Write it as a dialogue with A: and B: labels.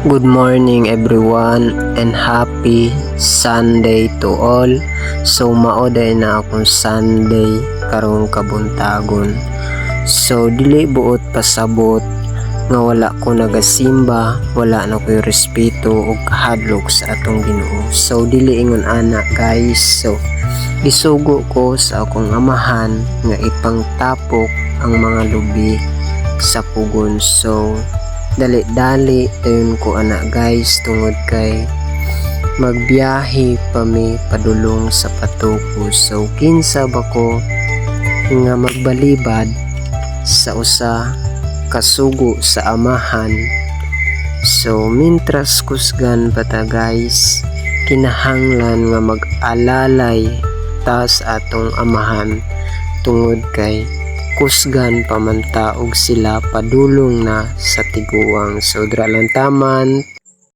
A: Good morning everyone and happy Sunday to all. So maoday na akong Sunday karong kabuntagon. So dili buot pasabot nga wala ko nagasimba, wala na ko'y respeto o kahadlok sa atong Ginoo. So dili ingon ana guys. So gisugo ko sa akong amahan nga ipangtapok ang mga lubi sa pugon. So dali-dali tayon ko anak guys tungod kay magbiyahe pa mi padulong sa Patuko. So kinsa ba ko nga magbalibad sa usa kasugo sa amahan. So mintras kusgan bata guys, kinahanglan nga mag-alalay ta sa atong amahan tungod kay kusgan pamantaog sila padulong na sa tiguang. So dra lang taman